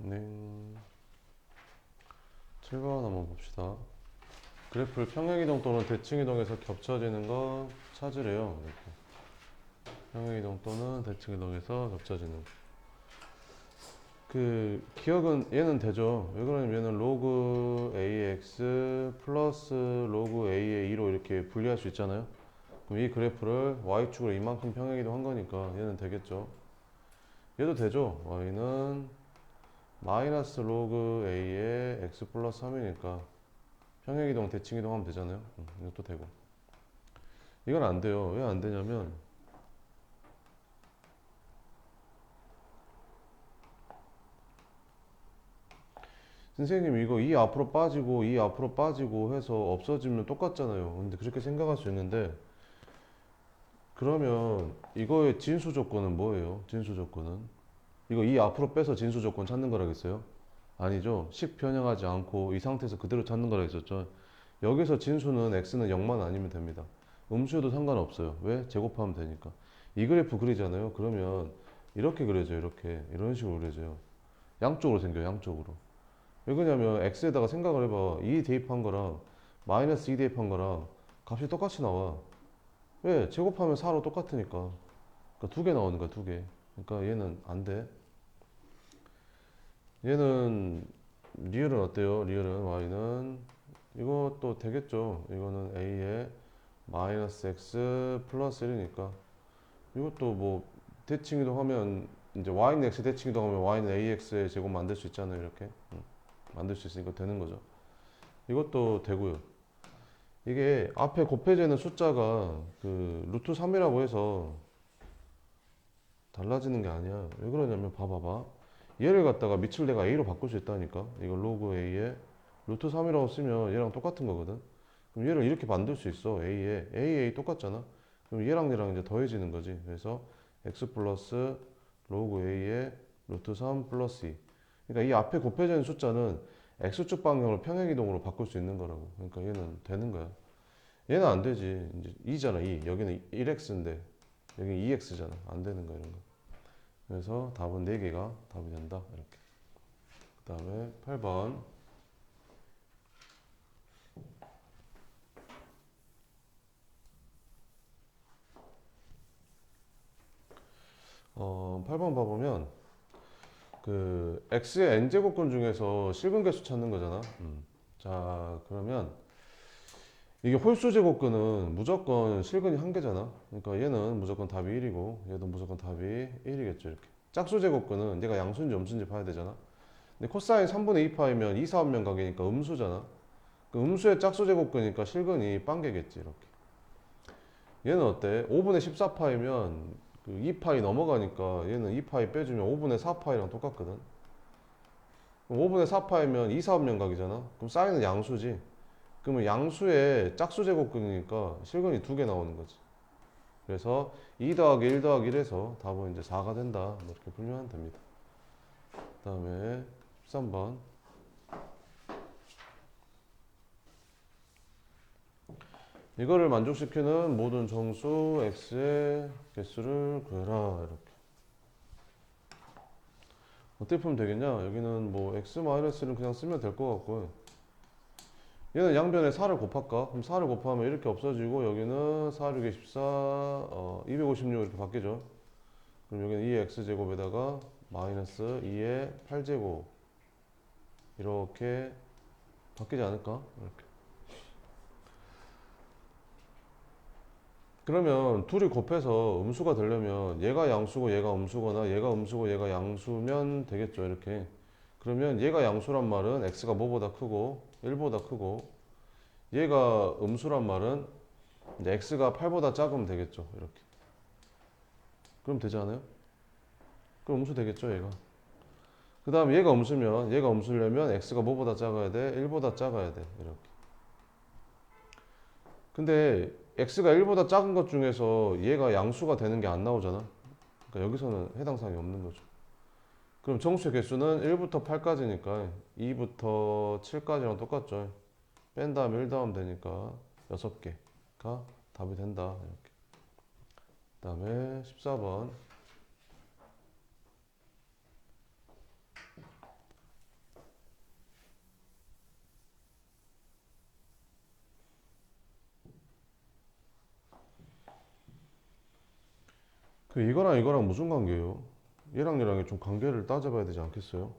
네. 7번 한번 봅시다. 그래프를 평행이동 또는 대칭이동에서 겹쳐지는 거 찾으래요. 이렇게. 평행이동 또는 대칭이동에서 겹쳐지는 거. 그 기억은 얘는 되죠. 왜 그러냐면 얘는 로그 ax 플러스 로그 a의 2로 이렇게 분리할 수 있잖아요. 그럼 이 그래프를 y축으로 이만큼 평행이동 한 거니까 얘는 되겠죠. 얘도 되죠. y는 마이너스 로그 a의 x 플러스 3이니까 평행이동 대칭이동 하면 되잖아요. 이것도 되고. 이건 안 돼요. 왜 안 되냐면 선생님 이거 이 앞으로 빠지고 이 앞으로 빠지고 해서 없어지면 똑같잖아요. 근데 그렇게 생각할 수 있는데 그러면 이거의 진수 조건은 뭐예요? 진수 조건은 이거 이 앞으로 빼서 진수 조건 찾는 거라겠어요? 아니죠. 식 변형하지 않고 이 상태에서 그대로 찾는 거라 했었죠. 여기서 진수는 x는 0만 아니면 됩니다. 음수여도 상관없어요. 왜? 제곱하면 되니까. 이 그래프 그리잖아요. 그러면 이렇게 그려져요. 이렇게 이런 식으로 그려져요. 양쪽으로 생겨요. 양쪽으로. 왜 그러냐면 x에다가 생각을 해봐. 2 대입한 거랑 마이너스 2 대입한 거랑 값이 똑같이 나와. 왜? 제곱하면 4로 똑같으니까. 그러니까 두 개 나오는 거야. 두 개. 그러니까 얘는 안 돼. 얘는 리얼은 어때요? 리얼은 y는 이것도 되겠죠. 이거는 a에 마이너스 x 플러스 1이니까 이것도 뭐 대칭이동 하면 이제 y는 x 대칭이동 하면 y는 ax의 제곱 만들 수 있잖아요. 이렇게 만들 수 있으니까 되는 거죠. 이것도 되고요. 이게 앞에 곱해지는 숫자가 그 루트 3이라고 해서 달라지는 게 아니야. 왜 그러냐면 봐봐봐. 얘를 갖다가 밑을 내가 a로 바꿀 수 있다니까. 이거 로그 a에 루트 3이라고 쓰면 얘랑 똑같은 거거든. 그럼 얘를 이렇게 만들 수 있어. a에 a 똑같잖아. 그럼 얘랑 이제 더해지는 거지. 그래서 x 플러스 로그 a에 루트 3 플러스 2. 그러니까 이 앞에 곱해지는 숫자는 x축 방향으로 평행이동으로 바꿀 수 있는 거라고. 그러니까 얘는 되는 거야. 얘는 안 되지. 이제 2잖아, 2. 여기는 1x인데 여기는 2x잖아. 안 되는 거야, 이런 거. 그래서 답은 4개가 답이 된다. 이렇게. 그 다음에 8번. 8번 봐보면 그 x의 n제곱근 중에서 실근 개수 찾는 거잖아. 자, 그러면 이게 홀수 제곱근은 무조건 실근이 한 개잖아. 그러니까 얘는 무조건 답이 1이고 얘도 무조건 답이 1이겠죠. 이렇게. 짝수 제곱근은 얘가 양수인지 음수인지 봐야 되잖아. 근데 코사인 3분의 2파이면 2, 4분면 각이니까 음수잖아. 그 음수의 짝수 제곱근이니까 실근이 빵개겠지. 이렇게. 얘는 어때? 5분의 14파이면 그 2파이 넘어가니까 얘는 2파이 빼주면 5분의 4파이랑 똑같거든. 그럼 5분의 4파이면 2, 4분면 각이잖아. 그럼 사인은 양수지. 그러면 양수의 짝수 제곱근이니까 실근이 두 개 나오는 거지. 그래서 2 더하기 1 더하기 1 해서 답은 이제 4가 된다. 뭐 이렇게 풀면 됩니다. 그 다음에 13번. 이거를 만족시키는 모든 정수 x의 개수를 구해라. 이렇게. 어떻게 풀면 되겠냐? 여기는 뭐 x-를 그냥 쓰면 될 것 같고 얘는 양변에 4를 곱할까? 그럼 4를 곱하면 이렇게 없어지고 여기는 4, 6에 14, 256 이렇게 바뀌죠. 그럼 여기는 2의 x제곱에다가 마이너스 2의 8제곱 이렇게 바뀌지 않을까? 이렇게. 그러면 둘이 곱해서 음수가 되려면 얘가 양수고 얘가 음수거나 얘가 음수고 얘가 양수면 되겠죠. 이렇게. 그러면 얘가 양수란 말은 x가 뭐보다 크고 1보다 크고 얘가 음수란 말은 이제 x가 8보다 작으면 되겠죠. 이렇게. 그럼 되지 않아요? 그럼 음수 되겠죠, 얘가. 그 다음에 얘가 음수면 얘가 음수려면 x가 뭐보다 작아야 돼? 1보다 작아야 돼. 이렇게. 근데 x가 1보다 작은 것 중에서 얘가 양수가 되는 게 안 나오잖아. 그러니까 여기서는 해당 사항이 없는 거죠. 그럼 정수의 개수는 1부터 8까지니까 2부터 7까지랑 똑같죠. 뺀 다음에 1 더하면 되니까 6개가 답이 된다. 이렇게. 그 다음에 14번. 그 이거랑 이거랑 무슨 관계예요? 얘랑 얘랑이 좀 관계를 따져봐야 되지 않겠어요?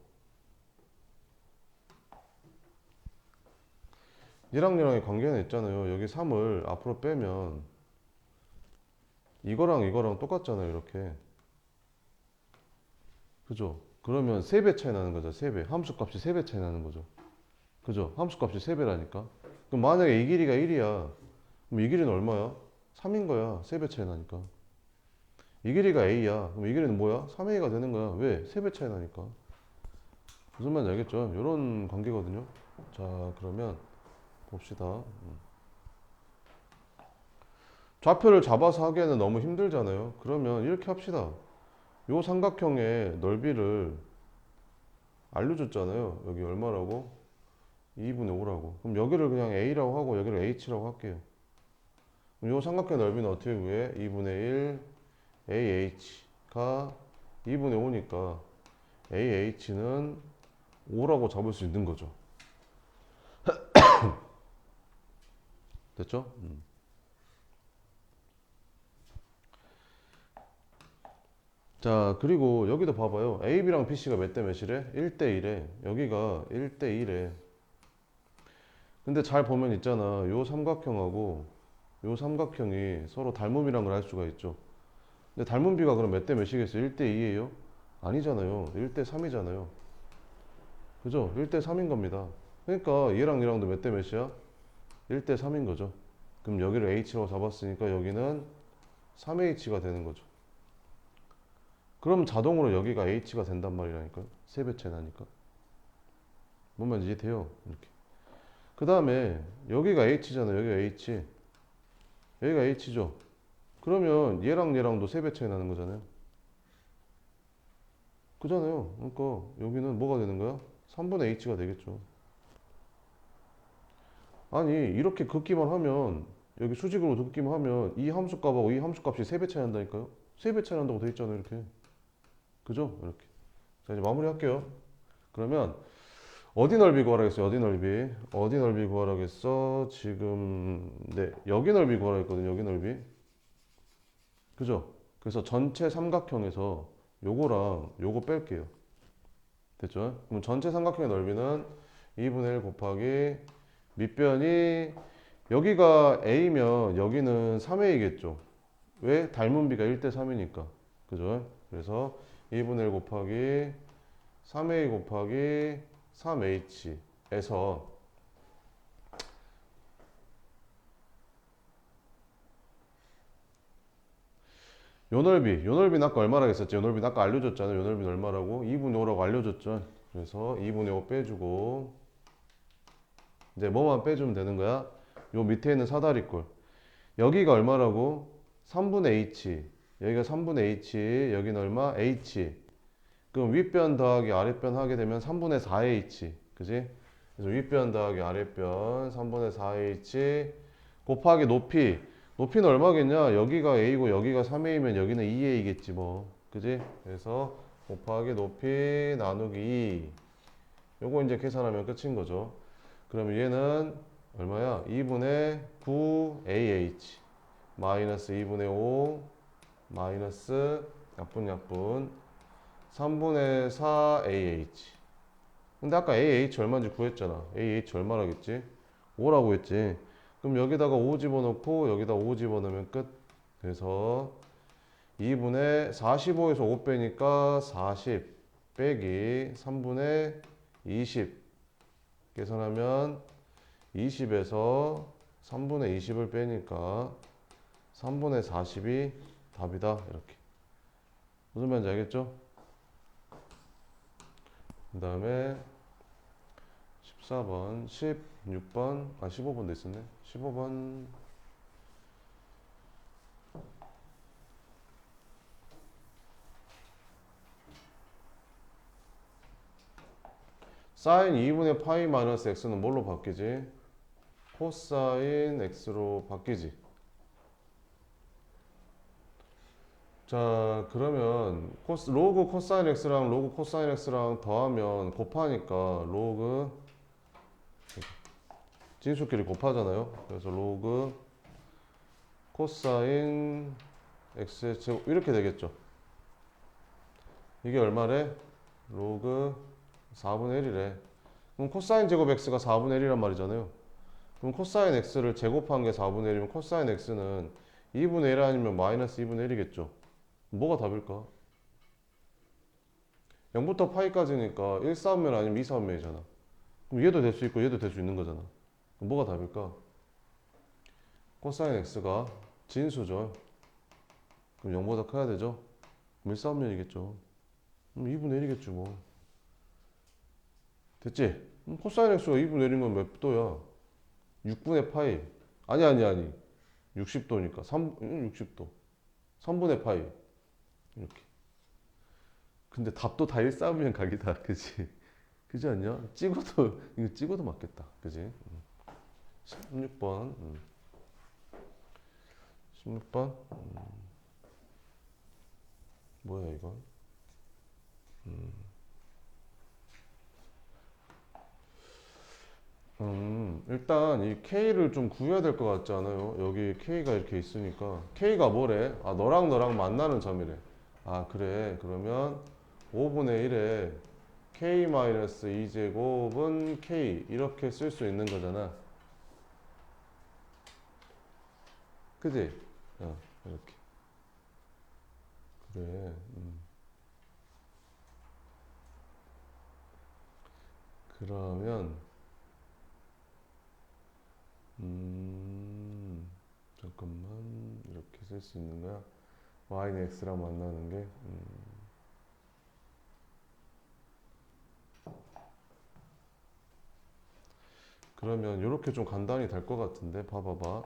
얘랑 얘랑의 관계는 있잖아요. 여기 3을 앞으로 빼면 이거랑 이거랑 똑같잖아요. 이렇게. 그죠? 그러면 3배 차이 나는 거죠. 3배. 함수값이 3배 차이 나는 거죠. 그죠? 함수값이 3배라니까. 그럼 만약에 이 길이가 1이야. 그럼 이 길이는 얼마야? 3인 거야. 3배 차이 나니까. 이 길이가 A야. 그럼 이 길이는 뭐야? 3A가 되는 거야. 왜? 3배 차이 나니까. 무슨 말인지 알겠죠? 이런 관계거든요. 자, 그러면 봅시다. 좌표를 잡아서 하기에는 너무 힘들잖아요. 그러면 이렇게 합시다. 요 삼각형의 넓이를 알려줬잖아요. 여기 얼마라고? 2분의 5라고. 그럼 여기를 그냥 A라고 하고 여기를 H라고 할게요. 그럼 요 삼각형 넓이는 어떻게 구해? 2분의 1 AH가 2분의 5니까 AH는 5라고 잡을 수 있는 거죠. 됐죠? 자, 그리고 여기도 봐봐요. AB랑 BC가 몇 대 몇이래? 1대 1에. 여기가 1대 1에. 근데 잘 보면 있잖아. 요 삼각형하고 요 삼각형이 서로 닮음이란 걸 알 수가 있죠. 근데 닮은 비가 그럼 몇 대 몇이겠어요? 1대 2예요? 아니잖아요. 1대 3이잖아요. 그죠? 1대 3인 겁니다. 그러니까 얘랑 얘랑도 몇 대 몇이야? 1대 3인 거죠. 그럼 여기를 H라고 잡았으니까 여기는 3H가 되는 거죠. 그럼 자동으로 여기가 H가 된단 말이라니까요. 3배 차이 나니까. 뭔 말인지 이해돼요? 이렇게. 그 다음에 여기가 H잖아요. 여기가 H. 여기가 H죠. 그러면 얘랑 얘랑도 3배 차이 나는 거잖아요. 그잖아요. 그러니까 여기는 뭐가 되는 거야? 3분의 H가 되겠죠. 아니 이렇게 긋기만 하면 여기 수직으로 긋기만 하면 이 함수값하고 이 함수값이 3배 차이 난다니까요. 3배 차이 난다고 돼 있잖아요. 이렇게. 그죠? 이렇게. 자 이제 마무리 할게요. 그러면 어디 넓이 구하라겠어요? 어디 넓이? 어디 넓이 구하라겠어? 지금 네 여기 넓이 구하라 했거든요. 여기 넓이. 그죠? 그래서 전체 삼각형에서 요거랑 요거 뺄게요. 됐죠? 그럼 전체 삼각형의 넓이는 2분의 1 곱하기 밑변이 여기가 A면 여기는 3A겠죠. 왜? 닮은 비가 1대 3이니까. 그죠? 그래서 2분의 1 곱하기 3A 곱하기 3H에서 요 넓이는 아까 얼마라고 했었죠? 요 넓이는 아까 알려줬잖아요. 요 넓이는 얼마라고? 2분의 5라고 알려줬죠. 그래서 2분의 5 빼주고 이제 뭐만 빼주면 되는 거야? 요 밑에 있는 사다리꼴. 여기가 얼마라고? 3분의 H. 여기가 3분의 H. 여기는 얼마? H. 그럼 윗변 더하기 아랫변 하게 되면 3분의 4H. 그지? 그래서 윗변 더하기 아랫변 3분의 4H 곱하기 높이. 높이는 얼마겠냐? 여기가 A고 여기가 3A면 여기는 2A겠지 뭐. 그지? 그래서 곱하기 높이 나누기 2. 요거 이제 계산하면 끝인 거죠. 그러면 얘는 얼마야? 2분의 9AH 마이너스 2분의 5 마이너스 약분 3분의 4AH. 근데 아까 AH 얼마인지 구했잖아. AH 얼마라겠지? 5라고 했지. 그럼 여기다가 5 집어넣고 여기다 5 집어넣으면 끝. 그래서 2분의 45에서 5 빼니까 40 빼기 3분의 20 계산하면 20에서 3분의 20을 빼니까 3분의 40이 답이다. 이렇게. 무슨 말인지 알겠죠? 그 다음에 14번, 16번, 15번도 있었네. 15번. 사인 2분의 파이 마이너스 x는 뭘로 바뀌지? 코사인 x로 바뀌지. 자, 그러면 로그 코사인 x랑 로그 코사인 x랑 더하면 곱하니까 로그 진수끼리 곱하잖아요. 그래서 로그 코사인 x의 제곱 이렇게 되겠죠. 이게 얼마래? 로그 4분의 1이래. 그럼 코사인 제곱 x가 4분의 1이란 말이잖아요. 그럼 코사인 x를 제곱한 게 4분의 1이면 코사인 x는 2분의 1 아니면 마이너스 2분의 1이겠죠. 뭐가 답일까? 0부터 파이까지니까 1 4분면 아니면 2 4분면이잖아. 그럼 얘도 될 수 있고 얘도 될 수 있는 거잖아. 그럼 뭐가 답일까? 코사인 x가 진수죠. 그럼 0보다 커야 되죠? 그럼 1 4분면이겠죠. 그럼 2분의 1이겠죠 뭐. 됐지? 코사인 x가 2분의 1인 건 몇 도야? 6분의 파이. 아니. 60도니까. 60도. 3분의 파이. 이렇게. 근데 답도 다 1 4분면 각이다. 그지? 그지 않냐? 이거 찍어도 맞겠다. 그지? 16번. 16번. 뭐야, 이건? 일단 이 K를 좀 구해야 될 것 같지 않아요? 여기 K가 이렇게 있으니까. K가 뭐래? 아, 너랑 만나는 점이래. 아, 그래. 그러면 5분의 1에 K-2제곱은 K. 이렇게 쓸 수 있는 거잖아. 그지? 이렇게. 그래. 그러면, 잠깐만. 이렇게 쓸 수 있는 거야? y는 x랑 만나는 게. 그러면 이렇게 좀 간단히 될 것 같은데 봐봐봐.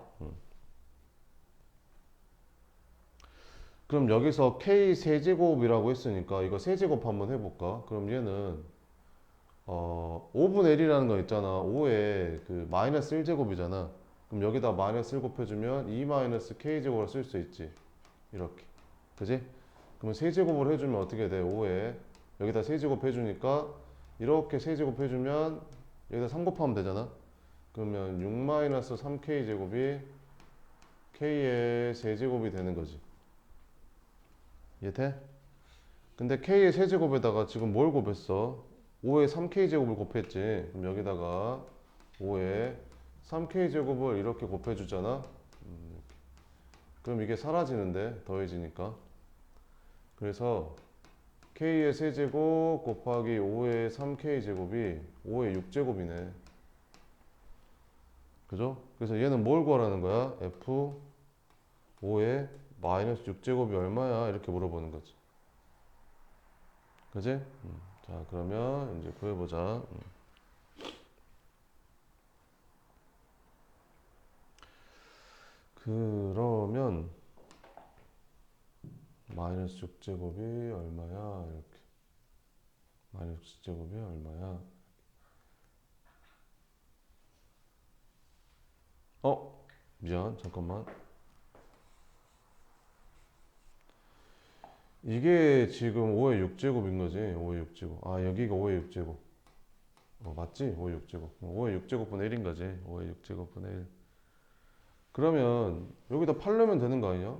그럼 여기서 k 세제곱이라고 했으니까 이거 세제곱 한번 해볼까? 그럼 얘는 5분의 1이라는 거 있잖아. 5에 그 마이너스 1제곱이잖아. 그럼 여기다 마이너스 1 곱해주면 2 마이너스 k제곱으로 쓸 수 있지. 이렇게. 그지? 그러면 세제곱을 해주면 어떻게 돼? 5에 여기다 세제곱 해주니까 이렇게 세제곱 해주면 여기다 3 곱하면 되잖아. 그러면 6 마이너스 3k제곱이 k의 세제곱이 되는 거지. 이해돼? 근데 k의 세제곱에다가 지금 뭘 곱했어? 5에 3k제곱을 곱했지. 그럼 여기다가 5에 3k제곱을 이렇게 곱해주잖아. 그럼 이게 사라지는데 더해지니까. 그래서 k의 세제곱 곱하기 5의 3k제곱이 5의 6제곱이네. 그죠? 그래서 얘는 뭘 구하라는 거야? f 5의 마이너스 6제곱이 얼마야? 이렇게 물어보는 거지. 그지? 자, 그러면 이제 구해보자. 그러면 마이너스 6제곱이 얼마야? 이렇게. 마이너스 6제곱이 얼마야? 미안. 잠깐만. 이게 지금 5의 6제곱인 거지. 5의 6제곱. 아, 여기가 5의 6제곱. 맞지? 5의 6제곱. 5의 6제곱분의 1인 거지. 5의 6제곱분의 1. 그러면 여기다 8 넣으면 되는 거 아니냐?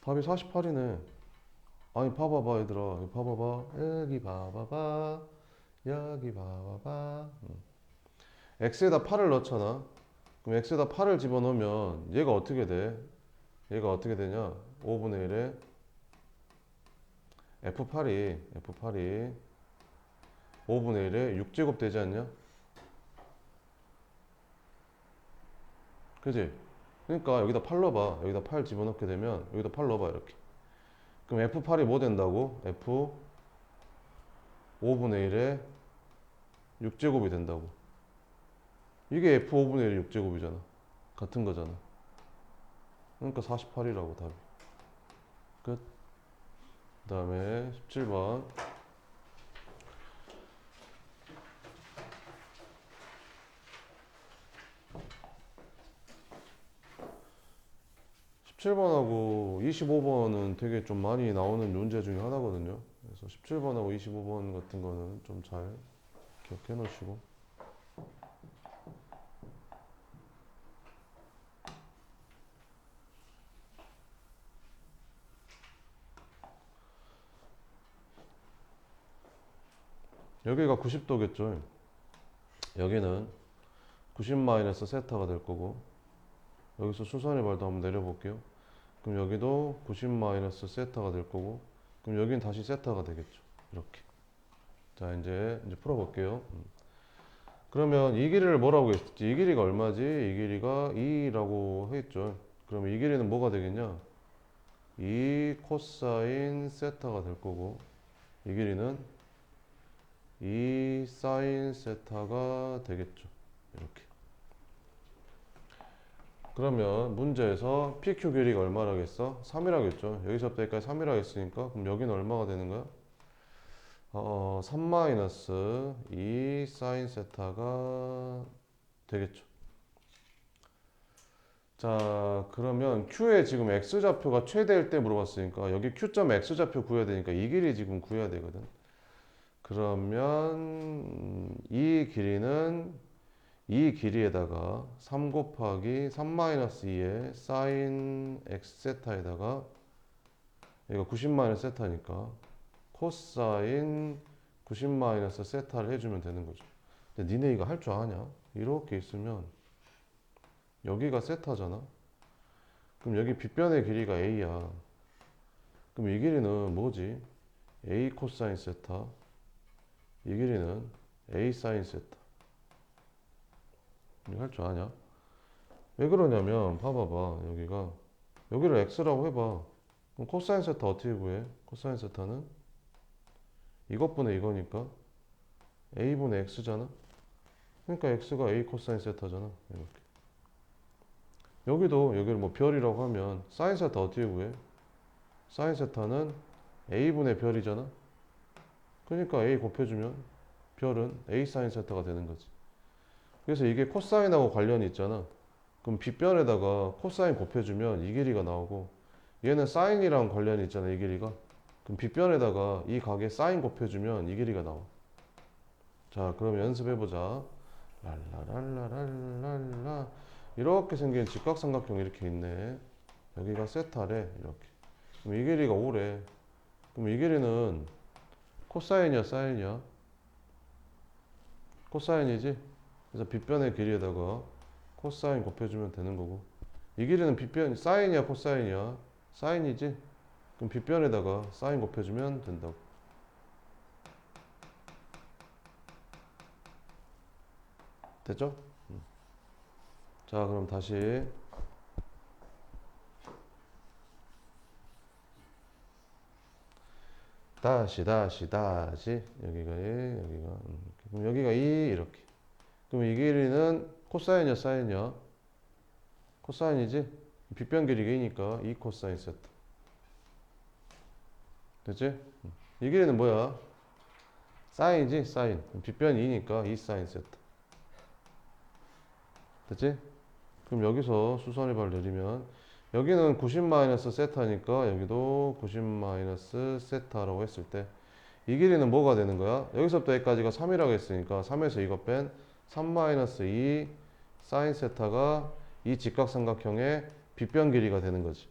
답이 48이네. 아니, 봐봐봐, 얘들아. 여기 봐봐봐. 여기 봐봐봐. 여기 봐봐봐. x에다 8을 넣잖아. 그럼 x에다 8을 집어넣으면 얘가 어떻게 돼? 얘가 어떻게 되냐? 5분의 1에 F8이 5분의 1에 6제곱 되지 않냐? 그지? 그러니까 여기다 8 넣어봐. 여기다 8 집어넣게 되면 여기다 8 넣어봐. 이렇게. 그럼 F8이 뭐 된다고? F 5분의 1에 6제곱이 된다고. 이게 F 5분의 1의 6제곱이잖아. 같은 거잖아. 그러니까 48이라고 답이. 끝. 그 다음에 17번. 17번하고 25번은 되게 좀 많이 나오는 문제 중에 하나거든요. 그래서 17번하고 25번 같은 거는 좀 잘 기억해 놓으시고. 여기가 90도겠죠. 여기는 90 마이너스 세타가 될 거고, 여기서 수선의 발도 한번 내려볼게요. 그럼 여기도 90 마이너스 세타가 될 거고, 그럼 여긴 다시 세타가 되겠죠. 이렇게. 자, 이제 풀어볼게요. 그러면 이 길이를 뭐라고 했지? 이 길이가 얼마지? 이 길이가 2라고 했죠. 그러면 이 길이는 뭐가 되겠냐? 2 코사인 세타가 될 거고, 이 길이는 2 사인 세타가 되겠죠. 이렇게. 그러면 문제에서 PQ 길이가 얼마라겠어? 3이라겠죠. 여기서부터 여기까지 3이라 했으니까 그럼 여기는 얼마가 되는 거야? 3 마이너스 2 사인 세타가 되겠죠. 자, 그러면 Q의 지금 X좌표가 최대일 때 물어봤으니까 여기 Q점 X좌표 구해야 되니까 이 길이 지금 구해야 되거든. 그러면 이 길이는 이 길이에다가 3 곱하기 3 마이너스 2의 사인 X 세타에다가 이거 90 마이너스 세타니까 코사인 90 마이너스 세타를 해주면 되는 거죠. 근데 니네 이거 할 줄 아냐? 이렇게 있으면 여기가 세타잖아. 그럼 여기 빗변의 길이가 A야. 그럼 이 길이는 뭐지? A 코사인 세타. 이 길이는 A 사인 세타. 이거 할 줄 아냐? 왜 그러냐면 봐봐봐. 여기를 X라고 해봐. 그럼 코사인 세타 어떻게 구해? 코사인 세타는 이것분의 이거니까 A분의 X잖아. 그러니까 X가 A 코사인 세타잖아. 이렇게. 여기를 뭐 별이라고 하면 사인 세타 어떻게 구해? 사인 세타는 A분의 별이잖아. 그러니까 A 곱해주면 별은 A 사인 세타가 되는 거지. 그래서 이게 코사인하고 관련이 있잖아. 그럼 빗변에다가 코사인 곱해주면 이 길이가 나오고, 얘는 사인이랑 관련이 있잖아. 이 길이가. 그럼 빗변에다가 이 각에 사인 곱해주면 이 길이가 나와. 자, 그럼 연습해보자. 랄라랄라랄라. 이렇게 생긴 직각삼각형 이렇게 있네. 여기가 세타래. 이렇게. 그럼 이 길이가 5래. 그럼 이 길이는 코사인이야, 사인이야? 코사인이지? 그래서 빗변의 길이에다가 코사인 곱해주면 되는 거고. 이 길이는 빗변, 사인이야, 코사인이야? 사인이지? 그럼 빗변에다가 사인 곱해주면 된다고. 됐죠? 자, 그럼 다시 여기가 1, 여기가 그럼 여기가 2 이렇게. 그럼 이 길이는 코사인이야, 사인이야? 코사인이지? 빗변 길이가 2니까 2 코사인 세타. 됐지? 이 길이는 뭐야? 사인이지? 사인. 빗변 2니까 2 사인 세타. 됐지? 그럼 여기서 수선의 발 내리면 여기는 90 마이너스 세타니까 여기도 90 마이너스 세타라고 했을 때 이 길이는 뭐가 되는 거야? 여기서부터 여기까지가 3이라고 했으니까 3에서 이거 뺀 3 마이너스 2 사인 세타가 이 직각삼각형의 빗변 길이가 되는 거지.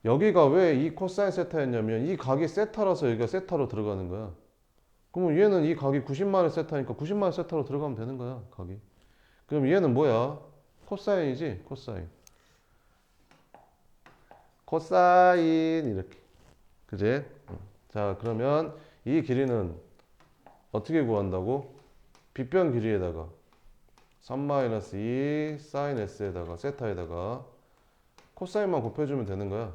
여기가 왜 이 코사인 세타였냐면 이 각이 세타라서 여기가 세타로 들어가는 거야. 그러면 얘는 이 각이 90 마이너스 세타니까 90 마이너스 세타로 들어가면 되는 거야, 각이. 그럼 얘는 뭐야? 코사인이지? 코사인. 코사인 이렇게. 그지? 자, 그러면 이 길이는 어떻게 구한다고? 빗변 길이에다가 3-2 사인 S에다가 세타에다가 코사인만 곱해주면 되는 거야.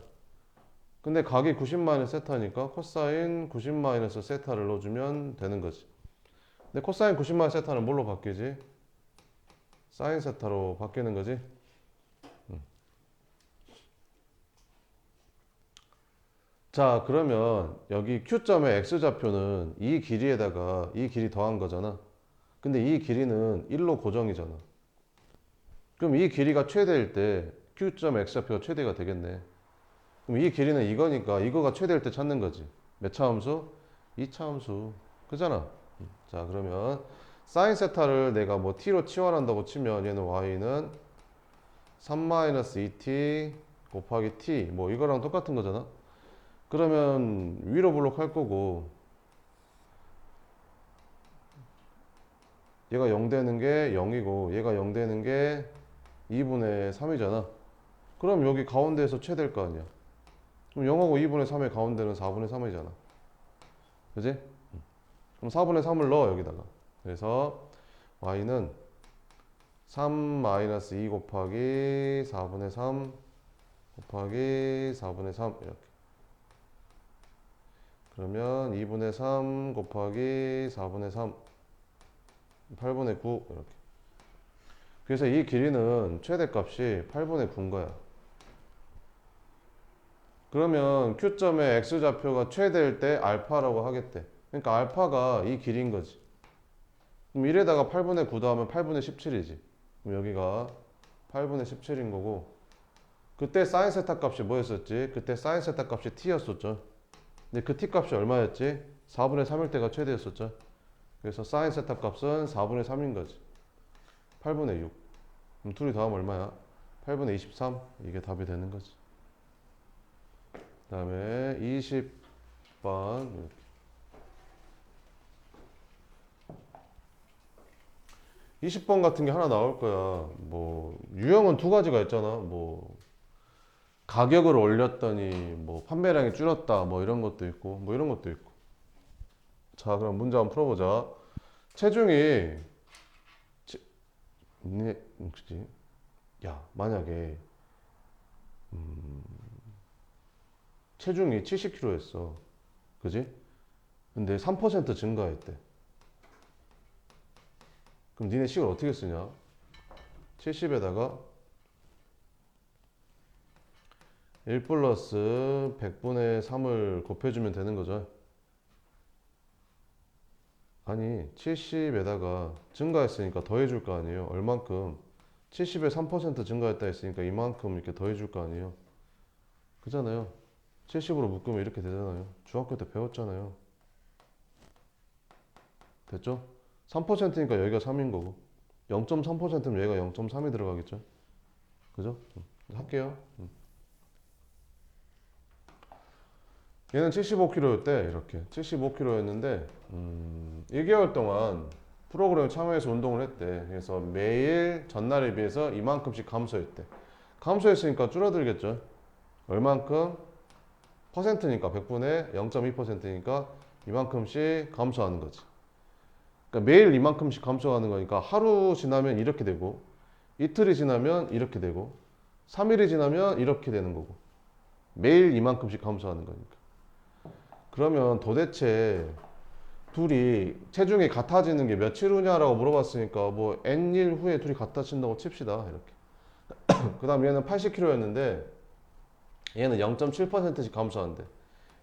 근데 각이 90 마이너스 세타니까 코사인 90 마이너스 세타를 넣어주면 되는 거지. 근데 코사인 90 마이너스 세타는 뭘로 바뀌지? 사인 세타로 바뀌는 거지. 자, 그러면 여기 Q점의 X좌표는 이 길이에다가 이 길이 더한 거잖아. 근데 이 길이는 1로 고정이잖아. 그럼 이 길이가 최대일 때 Q점 X좌표가 최대가 되겠네. 그럼 이 길이는 이거니까 이거가 최대일 때 찾는 거지. 몇 차함수? 2차 함수. 그잖아. 자, 그러면 사인 세타를 내가 뭐 t로 치환한다고 치면 얘는 y는 3-2t 곱하기 t 뭐 이거랑 똑같은 거잖아. 그러면 위로 블록할 거고 얘가 0 되는 게 0이고 얘가 0 되는 게 2분의 3이잖아. 그럼 여기 가운데에서 최대일 거 아니야. 그럼 0하고 2분의 3의 가운데는 4분의 3이잖아. 그지? 그럼 4분의 3을 넣어 여기다가. 그래서 y는 3-2 곱하기 4분의 3 곱하기 4분의 3 이렇게. 그러면 2분의 3 곱하기 4분의 3 8분의 9 이렇게. 그래서 이 길이는 최대값이 8분의 9인 거야. 그러면 Q점의 X좌표가 최대일 때 알파라고 하겠대. 그러니까 알파가 이 길이인 거지. 그럼 1에다가 8분의 9 더하면 8분의 17이지. 그럼 여기가 8분의 17인 거고, 그때 사인 세타 값이 뭐였었지? 그때 사인 세타 값이 t였었죠. 근데 그 t 값이 얼마였지? 4분의 3일 때가 최대였었죠. 그래서 사인 세타 값은 4분의 3인 거지. 8분의 6. 그럼 둘이 더하면 얼마야? 8분의 23. 이게 답이 되는 거지. 그 다음에 20번. 20번 같은 게 하나 나올 거야. 뭐 유형은 두 가지가 있잖아. 뭐 가격을 올렸더니 뭐 판매량이 줄었다. 뭐 이런 것도 있고, 뭐 이런 것도 있고. 자, 그럼 문제 한번 풀어보자. 체중이 그치? 야, 만약에 체중이 70kg였어. 그지? 근데 3% 증가했대. 그럼 니네 식을 어떻게 쓰냐? 70에다가 1 플러스 100분의 3을 곱해주면 되는 거죠. 아니 70에다가 증가했으니까 더해줄 거 아니에요. 얼만큼? 70에 3% 증가했다 했으니까 이만큼 이렇게 더해줄 거 아니에요. 그잖아요. 70으로 묶으면 이렇게 되잖아요. 중학교 때 배웠잖아요. 됐죠? 3%니까 여기가 3인 거고 0.3%면 여기가 0.3이 들어가겠죠. 그죠? 할게요. 얘는 75kg였대. 이렇게 75kg였는데 1개월 동안 프로그램에 참여해서 운동을 했대. 그래서 매일 전날에 비해서 이만큼씩 감소했대. 감소했으니까 줄어들겠죠. 얼만큼? 퍼센트니까 100분의 0.2%니까 이만큼씩 감소하는 거지. 그러니까 매일 이만큼씩 감소하는 거니까 하루 지나면 이렇게 되고 이틀이 지나면 이렇게 되고 3일이 지나면 이렇게 되는 거고 매일 이만큼씩 감소하는 거니까. 그러면 도대체 둘이 체중이 같아지는 게 며칠 후냐라고 물어봤으니까 뭐 n일 후에 둘이 같아진다고 칩시다. 이렇게. 그 다음 얘는 80kg였는데 얘는 0.7%씩 감소한대.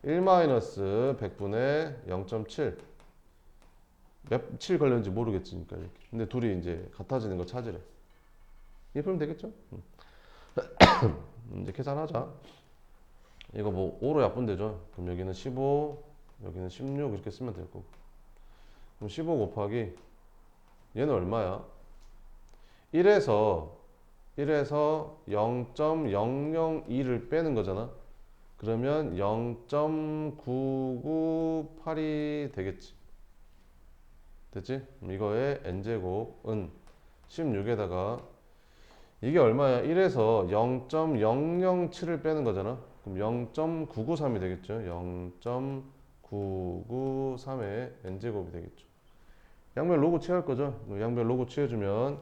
1-100분의 0.7. 며칠 걸렸는지 모르겠으니까 이렇게. 근데 둘이 이제 같아지는 거 찾으래. 이게 풀면 되겠죠? 이제 계산하자. 이거 뭐 5로 약분 되죠? 그럼 여기는 15, 여기는 16 이렇게 쓰면 될 거고. 그럼 15 곱하기 얘는 얼마야? 1에서 0.002를 빼는 거잖아. 그러면 0.9998이 되겠지. 됐지? 그럼 이거의 n제곱은 16에다가 이게 얼마야? 1에서 0.007을 빼는 거잖아. 그럼 0.993이 되겠죠. 0.993의 n제곱이 되겠죠. 양변 로그 취할 거죠. 양변 로그 취해주면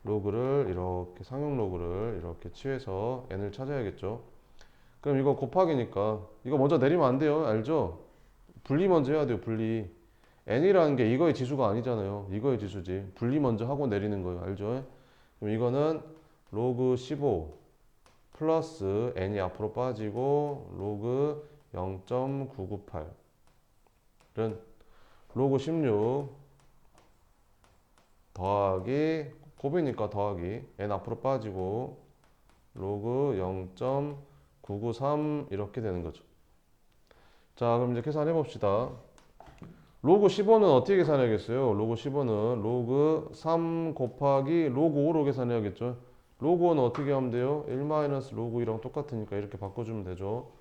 로그를 이렇게 상용 로그를 이렇게 취해서 n을 찾아야겠죠. 그럼 이거 곱하기니까 이거 먼저 내리면 안 돼요. 알죠? 분리 먼저 해야 돼요. 분리. n이라는 게 이거의 지수가 아니잖아요. 이거의 지수지. 분리 먼저 하고 내리는 거예요. 알죠? 그럼 이거는 로그 15 플러스 n이 앞으로 빠지고 로그 0.998은 로그 16 더하기 곱이니까 더하기 n 앞으로 빠지고 로그 0.993 이렇게 되는 거죠. 자, 그럼 이제 계산해 봅시다. 로그 15는 어떻게 계산해야겠어요? 로그 15는 로그 3 곱하기 로그 5로 계산해야겠죠. 로그 5는 어떻게 하면 돼요? 1 마이너스 로그 2랑 똑같으니까 이렇게 바꿔주면 되죠.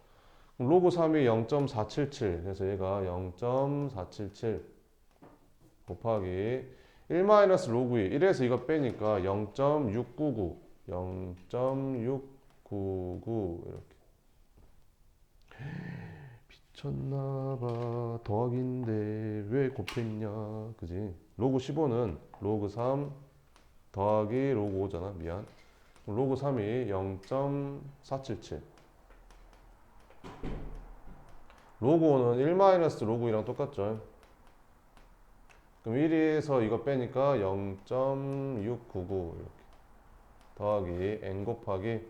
그럼 로그 3이 0.477 그래서 얘가 0.477 곱하기 1 마이너스 로그 2. 1에서 이거 빼니까 0.699. 0.699 이렇게. 미쳤나봐. 더하기인데 왜 곱했냐. 그지? 로그 15는 로그 3 더하기 로그 5잖아. 미안. 로그 3이 0.477. 로그 5는 1 마이너스 로그 2랑 똑같죠. 그럼 1에서 이거 빼니까 0.699 이렇게. 더하기 n 곱하기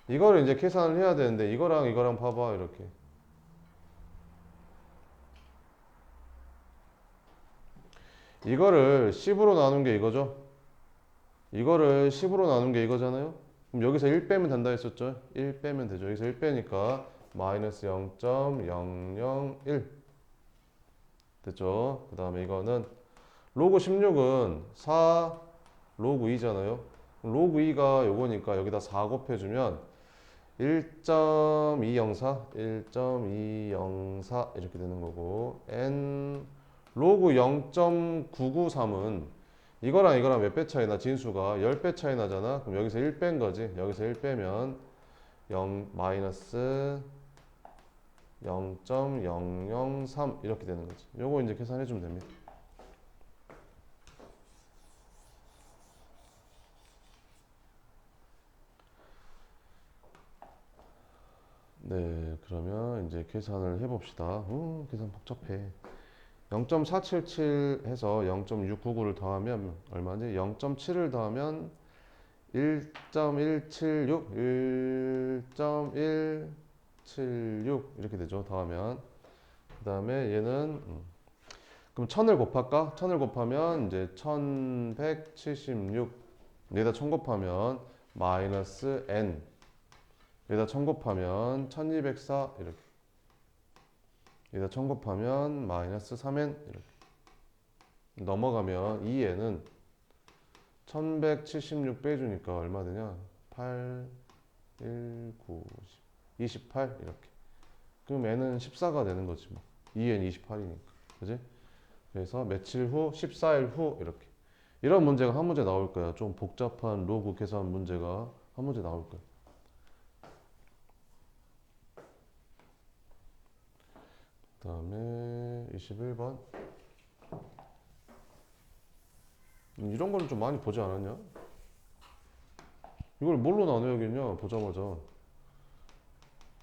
이거를 이제 계산을 해야 되는데 이거랑 이거랑 봐봐 이렇게. 이거를 10으로 나눈 게 이거죠. 이거를 10으로 나눈 게 이거잖아요. 그럼 여기서 1 빼면 된다 했었죠. 1 빼면 되죠. 여기서 1 빼니까 마이너스 0.001 됐죠. 그 다음에 이거는 로그 16은 4 로그 2잖아요. 로그 2가 요거니까 여기다 4 곱해주면 1.204 1.204 이렇게 되는 거고 n 로그 0.993은 이거랑 이거랑 몇 배 차이 나? 진수가 10배 차이 나잖아. 그럼 여기서 1 뺀 거지. 여기서 1 빼면 0 마이너스 0.003 이렇게 되는 거지. 요거 이제 계산해 주면 됩니다. 네, 그러면 이제 계산을 해봅시다. 계산 복잡해. 0.477 해서 0.699를 더하면 얼마지? 0.7을 더하면 1.176, 1.176 이렇게 되죠. 더하면 그 다음에 얘는 그럼 1000을 곱할까? 1000을 곱하면 이제 1176 여기다 1000 곱하면 마이너스 n 여기다 1000 곱하면 1204 이렇게 여기다 1000 곱하면 마이너스 3n 이렇게 넘어가면 2n은 1176 빼주니까 얼마 되냐? 8, 1, 9, 28 이렇게. 그럼 n은 14가 되는 거지 뭐. 2n 28이니까. 그지? 그래서 며칠 후, 14일 후 이렇게. 이런 문제가 한 문제 나올 거야. 좀 복잡한 로그 계산 문제가 한 문제 나올 거야. 그 다음에 21번. 이런 거는 좀 많이 보지 않았냐? 이걸 뭘로 나눠야겠냐? 보자마자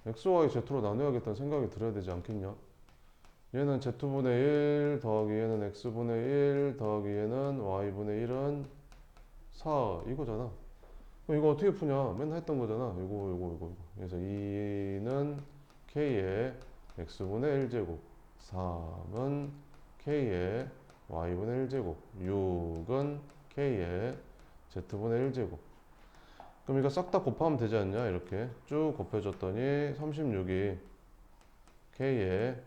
x, y, z로 나눠야겠다는 생각이 들어야 되지 않겠냐? 얘는 z분의 1 더하기 얘는 x분의 1 더하기 얘는 y분의 1은 4 이거잖아. 그럼 이거 어떻게 푸냐? 맨날 했던 거잖아. 이거. 그래서 2는 k의 x분의 1제곱 3은 k의 y분의 1제곱 6은 k의 z분의 1제곱. 그럼 이거 싹 다 곱하면 되지 않냐? 이렇게 쭉 곱해줬더니 36이 k의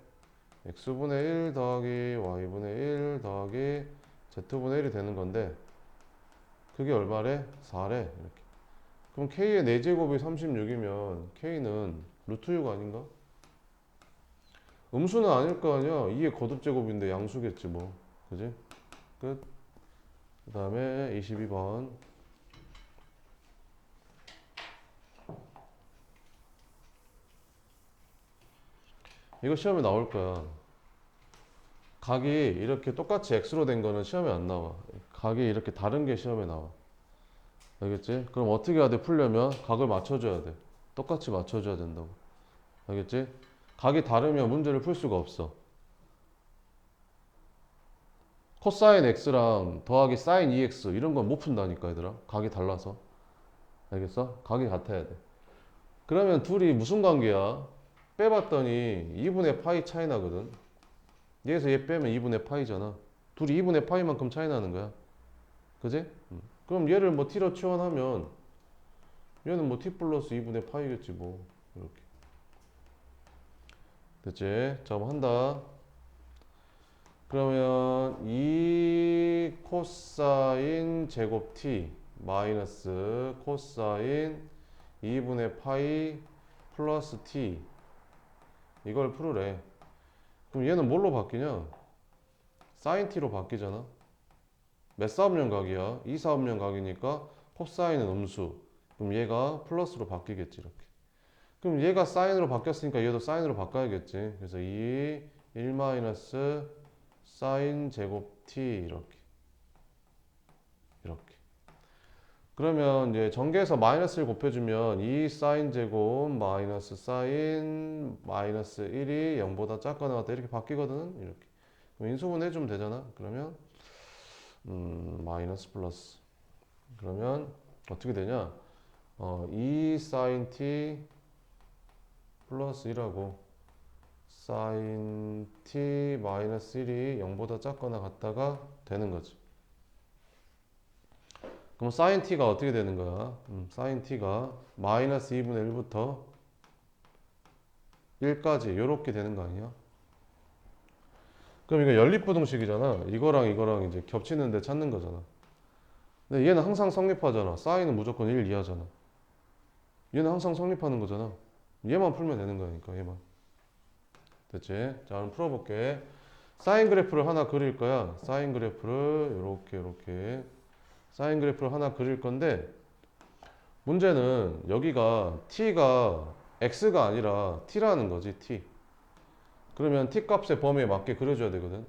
x분의 1 더하기 y분의 1 더하기 z분의 1이 되는 건데 그게 얼마래? 4래. 이렇게. 그럼 k의 4제곱이 36이면 k는 루트 6 아닌가? 음수는 아닐 거 아니야. 2의 거듭제곱인데 양수겠지 뭐. 그지? 끝. 그 다음에 22번. 이거 시험에 나올 거야. 각이 이렇게 똑같이 x로 된 거는 시험에 안 나와. 각이 이렇게 다른 게 시험에 나와. 알겠지? 그럼 어떻게 해야 돼? 풀려면 각을 맞춰줘야 돼. 똑같이 맞춰줘야 된다고. 알겠지? 각이 다르면 문제를 풀 수가 없어. 코사인 x랑 더하기 사인 2x 이런 건 못 푼다니까 얘들아. 각이 달라서. 알겠어? 각이 같아야 돼. 그러면 둘이 무슨 관계야? 빼봤더니 2분의 파이 차이 나거든. 얘에서 얘 빼면 2분의 파이잖아. 둘이 2분의 파이만큼 차이 나는 거야. 그지? 그럼 얘를 뭐 t로 치환하면 얘는 뭐 t 플러스 2분의 파이겠지 뭐. 이렇게. 됐지? 자, 한번 한다. 그러면 2 코사인 제곱 t 마이너스 코사인 2분의 파이 플러스 t 이걸 풀으래. 그럼 얘는 뭘로 바뀌냐? 사인 t로 바뀌잖아. 몇 사업령 각이야? 2사업령 각이니까 코사인은 음수. 그럼 얘가 플러스로 바뀌겠지 이렇게. 그럼 얘가 사인으로 바뀌었으니까 얘도 사인으로 바꿔야겠지. 그래서 2, 1 마이너스 사인 제곱 t 이렇게. 이렇게. 그러면 이제 전개해서 마이너스를 곱해주면 2 사인 제곱 마이너스 사인 마이너스 1이 0보다 작거나 같다 이렇게 바뀌거든. 이렇게. 그럼 인수분 해주면 되잖아. 그러면 마이너스 플러스. 그러면 어떻게 되냐? 2 사인 t 플러스 1하고 사인 t 마이너스 1이 0보다 작거나 같다가 되는 거지. 그럼 사인 t가 어떻게 되는 거야? 사인 t가 마이너스 2분의 1부터 1까지 이렇게 되는 거 아니야? 그럼 이거 연립부등식이잖아. 이거랑 이제 겹치는데 찾는 거잖아. 근데 얘는 항상 성립하잖아. 사인은 무조건 1 이하잖아. 얘는 항상 성립하는 거잖아. 얘만 풀면 되는 거니까 얘만. 됐지? 자, 그럼 풀어볼게. 사인 그래프를 하나 그릴 거야. 사인 그래프를 이렇게 사인 그래프를 하나 그릴 건데 문제는 여기가 t가 x가 아니라 t라는 거지. t. 그러면 t 값의 범위에 맞게 그려줘야 되거든.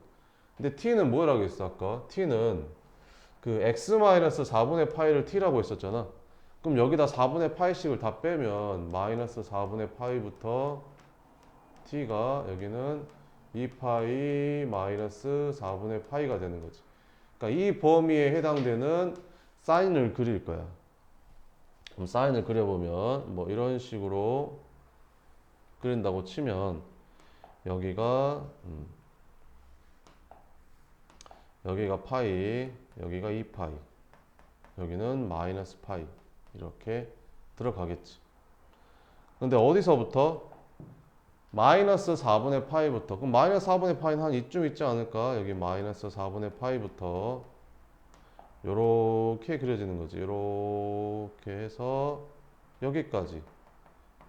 근데 t는 뭐라고 했어 아까? t는 그 x-4분의 파이를 t라고 했었잖아. 그럼 여기다 4분의 파이씩을 다 빼면 마이너스 4분의 파이부터 t가 여기는 2파이 마이너스 4분의 파이가 되는 거지. 그러니까 이 범위에 해당되는 사인을 그릴 거야. 그럼 사인을 그려보면 뭐 이런 식으로 그린다고 치면 여기가 여기가 파이, 여기가 2파이, 여기는 마이너스 파이 이렇게 들어가겠지. 근데 어디서부터? 마이너스 4분의 파이부터. 그럼 마이너스 4분의 파이는 한 이쯤 있지 않을까? 여기 마이너스 4분의 파이부터 요렇게 그려지는 거지. 요렇게 해서 여기까지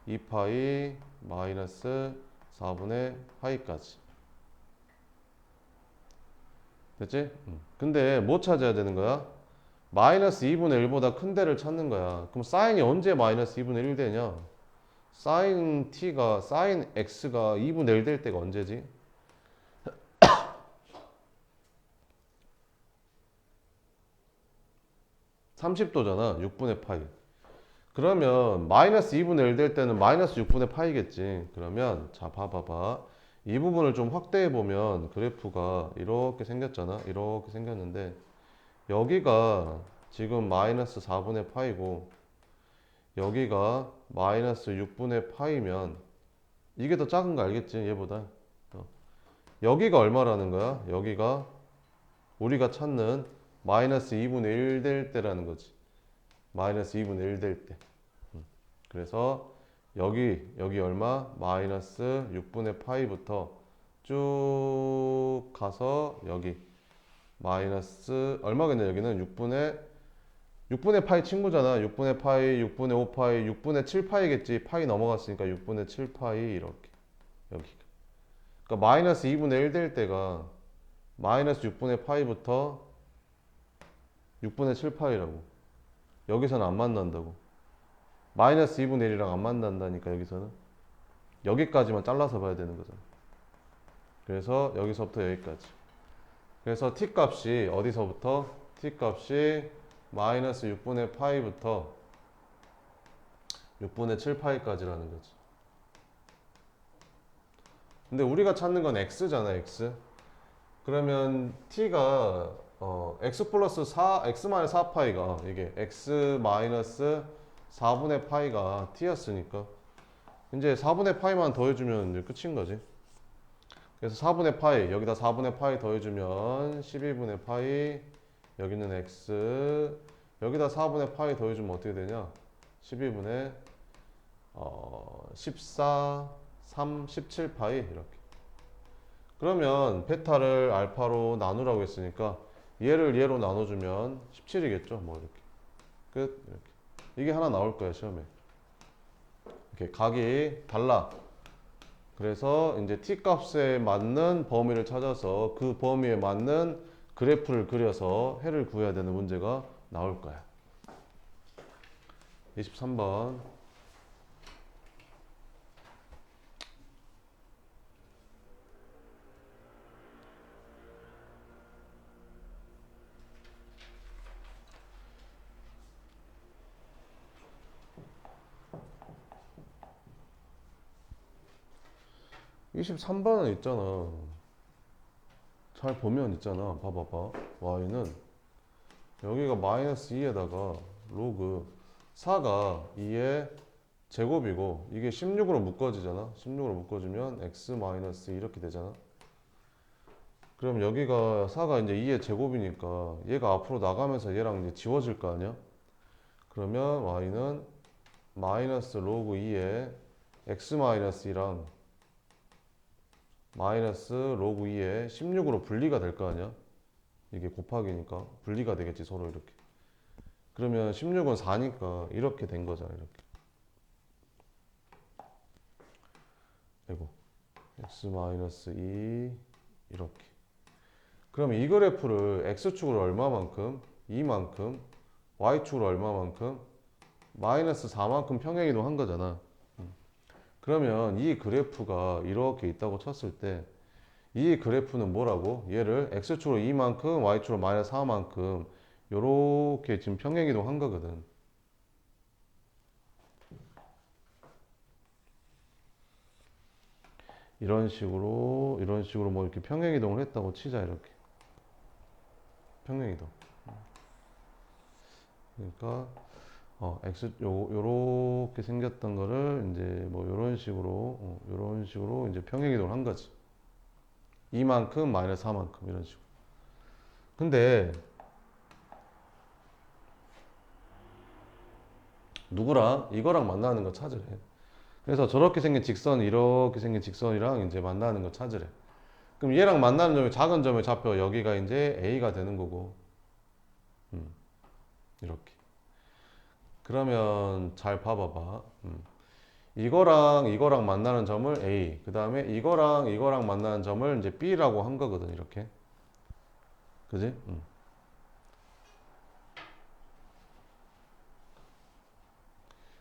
2파이 마이너스 4분의 파이까지. 됐지? 근데 뭐 찾아야 되는 거야? 마이너스 2분의 1보다 큰 데를 찾는 거야. 그럼 사인이 언제 마이너스 2분의 1 되냐? 사인 t가 사인 x가 2분의 1 될 때가 언제지? 30도잖아. 6분의 파이. 그러면 마이너스 2분의 1 될 때는 마이너스 6분의 파이겠지. 그러면 자 봐봐. 이 부분을 좀 확대해 보면 그래프가 이렇게 생겼잖아. 이렇게 생겼는데 여기가 지금 마이너스 4분의 파이고 여기가 마이너스 6분의 파이면 이게 더 작은 거 알겠지? 얘보다. 여기가 얼마라는 거야? 여기가 우리가 찾는 마이너스 2분의 1 될 때라는 거지. 마이너스 2분의 1 될 때. 그래서 여기 얼마? 마이너스 6분의 파이부터 쭉 가서 여기 마이너스 얼마겠냐? 여기는 6분의 파이 친구잖아. 6분의 파이, 6분의 5파이, 6분의 7파이겠지. 파이 넘어갔으니까 6분의 7파이 이렇게 여기. 그러니까 마이너스 2분의 1 될 때가 마이너스 6분의 파이부터 6분의 7파이라고. 여기서는 안 만난다고. 마이너스 2분의 1이랑 안 만난다니까 여기서는. 여기까지만 잘라서 봐야 되는 거잖아. 그래서 여기서부터 여기까지. 그래서 t 값이 어디서부터? t 값이 마이너스 6분의 파이부터 6분의 7파이까지라는 거지. 근데 우리가 찾는 건 x잖아, x. 그러면 t가 x 플러스 4, x 마이너스 4파이가 이게 x 마이너스 4분의 파이가 t였으니까 이제 4분의 파이만 더해주면 이제 끝인 거지. 그래서 4분의 파이, 여기다 4분의 파이 더해주면 12분의 파이, 여기는 x, 여기다 4분의 파이 더해주면 어떻게 되냐? 12분의 14, 3, 17파이 이렇게. 그러면 베타를 알파로 나누라고 했으니까 얘를 얘로 나눠주면 17이겠죠? 뭐 이렇게. 끝. 이렇게. 이게 하나 나올 거야, 시험에. 이렇게 각이 달라. 그래서 이제 t 값에 맞는 범위를 찾아서 그 범위에 맞는 그래프를 그려서 해를 구해야 되는 문제가 나올 거야. 23번. 이십삼 번은 있잖아. 잘 보면 있잖아. 봐봐봐. y는 여기가 마이너스 2에다가 로그 4가 2의 제곱이고 이게 16으로 묶어지잖아. 16으로 묶어지면 x 마이너스 이렇게 되잖아. 그럼 여기가 4가 이제 2의 제곱이니까 얘가 앞으로 나가면서 얘랑 이제 지워질 거 아니야? 그러면 y는 마이너스 로그 2의 x 마이너스 2랑 마이너스 로그 2의 16으로 분리가 될 거 아니야? 이게 곱하기니까 분리가 되겠지 서로 이렇게. 그러면 16은 4니까 이렇게 된 거잖아 이렇게. 이거 x 마이너스 2 이렇게. 그럼 이 그래프를 x축으로 얼마만큼? 2만큼 y축으로 얼마만큼? 마이너스 4만큼 평행이동 한 거잖아. 그러면 이 그래프가 이렇게 있다고 쳤을 때 이 그래프는 뭐라고? 얘를 x축으로 2만큼 y축으로 마이너스 4만큼 요렇게 지금 평행이동 한 거거든. 이런 식으로 뭐 이렇게 평행이동을 했다고 치자 이렇게. 평행이동. 그러니까 x 요렇게 생겼던 거를 이제 뭐 요런 식으로 이제 평행이동을 한 거지. 이만큼 마이너스 4만큼 이런 식으로. 근데 누구랑 이거랑 만나는 거 찾으래. 그래서 저렇게 생긴 직선 이렇게 생긴 직선이랑 이제 만나는 거 찾으래. 그럼 얘랑 만나는 점이 작은 점의 좌표 여기가 이제 A가 되는 거고. 이렇게. 그러면 잘 봐봐봐. 이거랑 만나는 점을 A, 그 다음에 이거랑 만나는 점을 이제 B라고 한 거거든, 이렇게. 그지?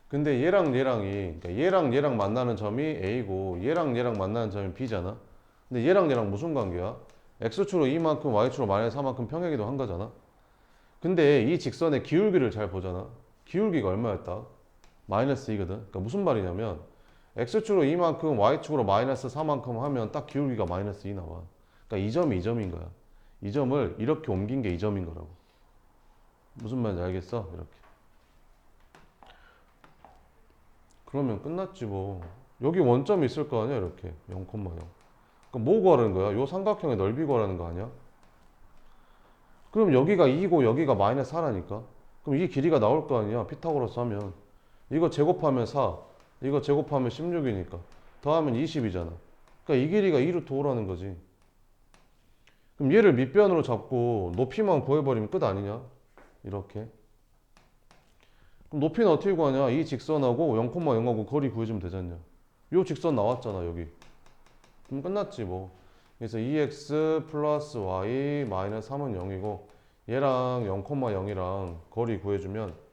근데 그러니까 얘랑 만나는 점이 A고, 얘랑 만나는 점이 B잖아? 근데 얘랑 무슨 관계야? X축으로 이만큼, Y축으로 마이너스 4만큼 평행이동 한 거잖아? 근데 이 직선의 기울기를 잘 보잖아? 기울기가 얼마였다? 마이너스 2거든? 그러니까 무슨 말이냐면, X축으로 이만큼, Y축으로 마이너스 4만큼 하면 딱 기울기가 마이너스 2 나와. 그러니까 이 점이 이 점인 거야. 이 점을 이렇게 옮긴 게 이 점인 거라고. 무슨 말인지 알겠어? 이렇게. 그러면 끝났지 뭐. 여기 원점이 있을 거 아니야 이렇게 0,0. 그럼 뭐 구하라는 거야? 요 삼각형의 넓이 구하라는 거 아니야? 그럼 여기가 2고 여기가 마이너스 4라니까. 그럼 이 길이가 나올 거 아니야 피타고라스 하면. 이거 제곱하면 4, 이거 제곱하면 16이니까 더하면 20이잖아. 그러니까 이 길이가 2루트 5라는 거지. 그럼 얘를 밑변으로 잡고 높이만 구해버리면 끝 아니냐? 이렇게. 그럼 높이는 어떻게 구하냐? 이 직선하고 0,0하고 거리 구해주면 되잖냐. 요 직선 나왔잖아 여기. 그럼 끝났지 뭐. 그래서 2x 플러스 y 마이너스 3은 0이고 얘랑 0,0이랑 거리 구해주면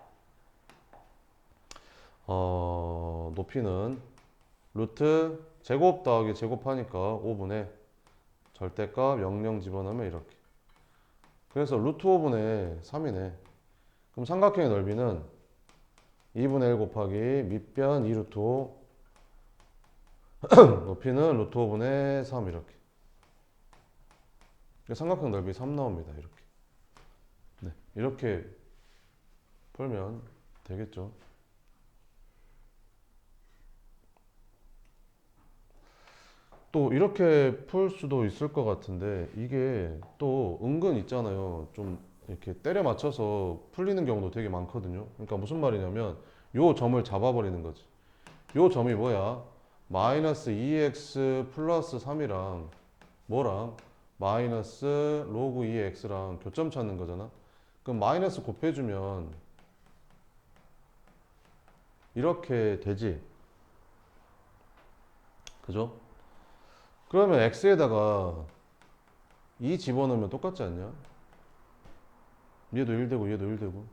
높이는 루트 제곱 더하기 제곱하니까 5분의 절대값 00 집어넣으면 이렇게. 그래서 루트 5분의 3이네. 그럼 삼각형의 넓이는 2분의 1 곱하기 밑변 2루트 5 높이는 루트 5분의 3 이렇게. 삼각형 넓이 3 나옵니다. 이렇게. 네, 이렇게 풀면 되겠죠. 또 이렇게 풀 수도 있을 것 같은데 이게 또 은근 있잖아요. 좀 이렇게 때려 맞춰서 풀리는 경우도 되게 많거든요. 그러니까 무슨 말이냐면 요 점을 잡아버리는 거지. 요 점이 뭐야? 마이너스 2x 플러스 3이랑 뭐랑 마이너스 로그 2x랑 교점 찾는 거잖아. 그럼 마이너스 곱해주면 이렇게 되지. 그죠? 그러면 x에다가 2 집어넣으면 똑같지 않냐? 얘도 1되고 얘도 1되고.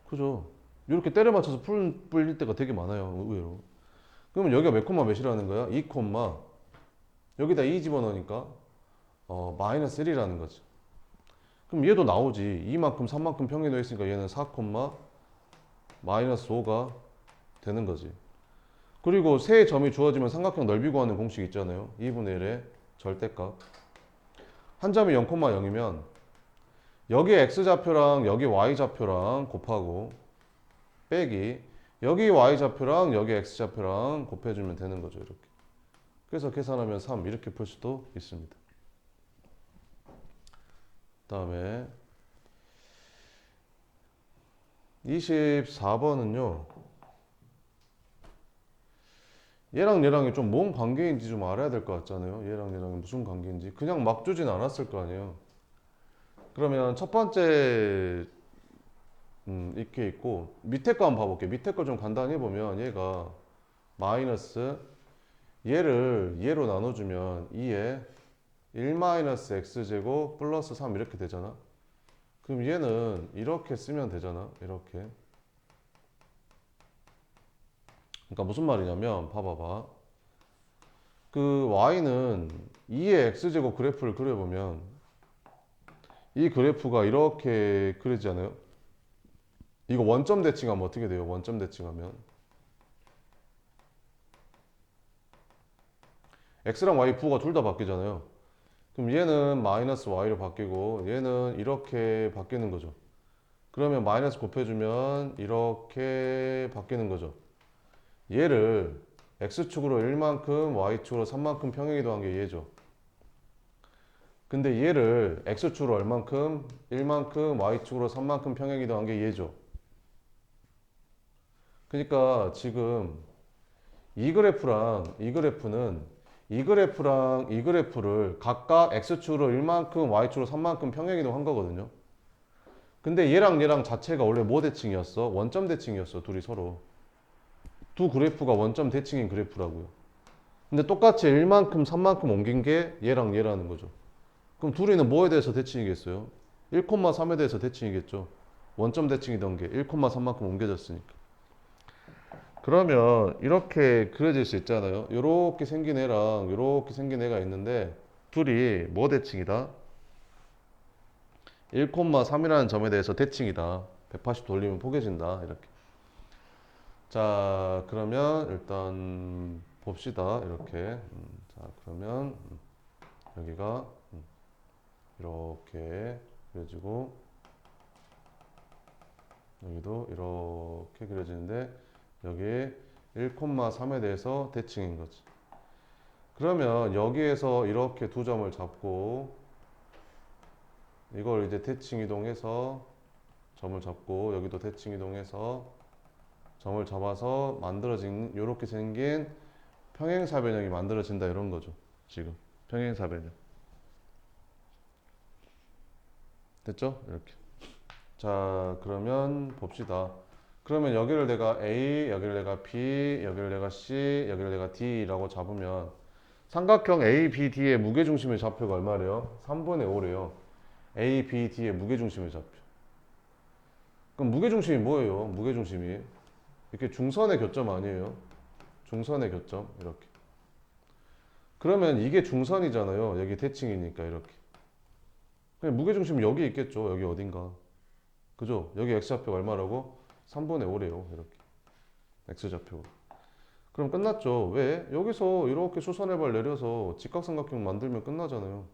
그죠? 이렇게 때려 맞춰서 풀릴 때가 되게 많아요. 의외로. 그러면 여기가 몇 콤마 몇이라는 거야? 2 콤마. 여기다 2 집어넣으니까 마이너스 1이라는 거지. 그럼 얘도 나오지. 2만큼 3만큼 평행이 되어 있으니까 얘는 4 콤마 마이너스 5가 되는 거지. 그리고 세 점이 주어지면 삼각형 넓이 구하는 공식 있잖아요. 2분의 1의 절대값. 한 점이 0,0이면 여기 x좌표랑 여기 y좌표랑 곱하고 빼기 여기 y좌표랑 여기 x좌표랑 곱해주면 되는 거죠. 이렇게. 그래서 계산하면 3 이렇게 풀 수도 있습니다. 다음에 24번은요. 얘랑 얘랑이 좀 뭔 관계인지 좀 알아야 될 것 같잖아요. 얘랑 얘랑이 무슨 관계인지. 그냥 막 주진 않았을 거 아니에요. 그러면 첫 번째 이렇게 있고 밑에 거 한번 봐볼게요. 밑에 거 좀 간단히 보면 얘가 마이너스 얘를 얘로 나눠주면 2에 1 마이너스 x제곱 플러스 3 이렇게 되잖아. 그럼 얘는 이렇게 쓰면 되잖아. 이렇게. 그러니까 무슨 말이냐면 봐봐봐. 그 y는 2의 x제곱 그래프를 그려보면 이 그래프가 이렇게 그려지잖아요. 이거 원점 대칭하면 어떻게 돼요? 원점 대칭하면 x랑 y 부호가 둘 다 바뀌잖아요. 그럼 얘는 마이너스 y로 바뀌고 얘는 이렇게 바뀌는 거죠. 그러면 마이너스 곱해주면 이렇게 바뀌는 거죠. 얘를 x축으로 1만큼 y축으로 3만큼 평행이 더한 게 얘죠. 근데 얘를 x축으로 얼만큼 1만큼 y축으로 3만큼 평행이 더한 게 얘죠. 그러니까 지금 이 그래프랑 이 그래프는 이 그래프랑 이 그래프를 각각 x축으로 1만큼 y축으로 3만큼 평행이 더한 거거든요. 근데 얘랑 얘랑 자체가 원래 뭐 대칭이었어? 원점 대칭이었어. 둘이 서로. 두 그래프가 원점 대칭인 그래프라고요. 근데 똑같이 1만큼 3만큼 옮긴 게 얘랑 얘라는 거죠. 그럼 둘이는 뭐에 대해서 대칭이겠어요? 1,3에 대해서 대칭이겠죠. 원점 대칭이던 게 1,3만큼 옮겨졌으니까. 그러면 이렇게 그려질 수 있잖아요. 이렇게 생긴 애랑 이렇게 생긴 애가 있는데 둘이 뭐 대칭이다? 1,3이라는 점에 대해서 대칭이다. 180 돌리면 포개진다. 이렇게. 자, 그러면 일단 봅시다. 이렇게. 자, 그러면 여기가 이렇게 그려지고 여기도 이렇게 그려지는데 여기 1,3에 대해서 대칭인 거지. 그러면 여기에서 이렇게 두 점을 잡고 이걸 이제 대칭 이동해서 점을 잡고 여기도 대칭 이동해서 점을 잡아서 만들어진 이렇게 생긴 평행사변형이 만들어진다 이런 거죠. 지금 평행사변형. 됐죠? 이렇게. 자, 그러면 봅시다. 그러면 여기를 내가 A, 여기를 내가 B, 여기를 내가 C, 여기를 내가 D라고 잡으면 삼각형 A, B, D의 무게중심의 좌표가 얼마래요? 3분의 5래요. A, B, D의 무게중심의 좌표. 그럼 무게중심이 뭐예요? 무게중심이 이렇게 중선의 교점 아니에요? 중선의 교점 이렇게. 그러면 이게 중선이잖아요. 여기 대칭이니까 이렇게. 그냥 무게중심이 여기 있겠죠. 여기 어딘가. 그죠? 여기 x좌표가 얼마라고? 3분의 5래요. 이렇게. x좌표. 그럼 끝났죠. 왜? 여기서 이렇게 수선해발 내려서 직각삼각형 만들면 끝나잖아요.